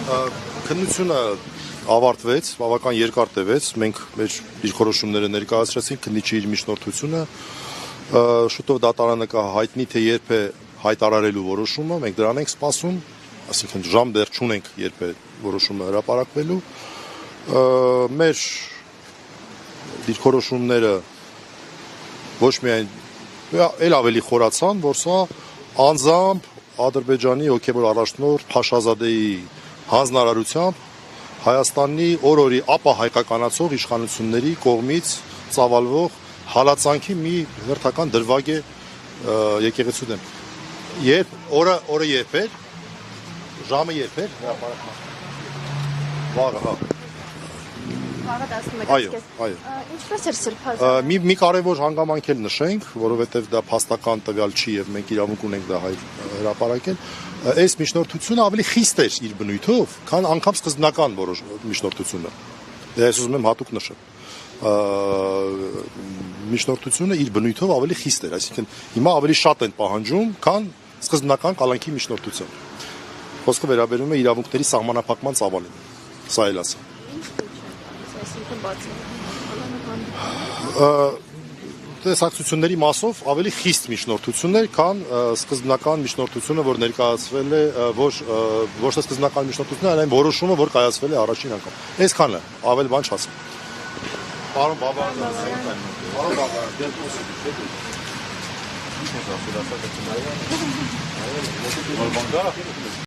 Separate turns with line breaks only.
Քննությունը ավարտվեց, բավական երկար տևեց, մենք մեր դիրքորոշումները ներկայացրեցինք, քննիչի իր միջնորդությունը, շուտով դատարանը կհայտնի, թե երբ է հայտարարելու որոշումը, մենք դրան ենք սպասում, այսինքն ժամ դեռ չունենք, երբ է որոշումը հրապարակվելու, մեր դիրքորոշումները ոչ միայն էլ ավելի խորացան, որ սա անձամբ Ադրբեջանի հոգևոր առաջնորդ Փաշազադեի հանձնարարությամբ Հայաստանի օր-օրի ապահայկականացող իշխանությունների կողմից ծավալվող հալածանքի մի հերթական դրվագ է եկեղեցու դեմ։ Օրը երբ էր, ժամը երբ էր, վաղը, հա։ Այո։
Ինչպես էր սրբազանը։
Մի կարևոր հանգամանք էլ նշենք, որովհետև դա փաստական տվյալ չի եւ մենք իրավունք ունենք դա հրապարակել։ Այս միջնորդությունը ավելի խիստ էր իր բնույթով, քան անգամ սկզբնական որոշ միջնորդությունը։ Դա ես ուզում եմ հատուկ նշել։ Միջնորդությունը իր բնույթով ավելի խիստ էր, այսինքն հիմա ավելի շատ են պահանջում, քան սկզբնական կալանքի միջնորդությունը։ Խոսքը վերաբերում է իրավունքների սահմանափակման ծավալին։ Սա էլ ասա։ Տեսակցությունների մասով ավելի խիստ միջնորդություններ, քան սկզբնական միջնորդությունը, որ ներկայացվել է, ոչ թե սկզբնական միջնորդությունը, այլ այն որոշումը, որ կայացվել է առաջին անգամ։ Այսքանը, ավել բան չասեմ։ Պարոն Բաբայան,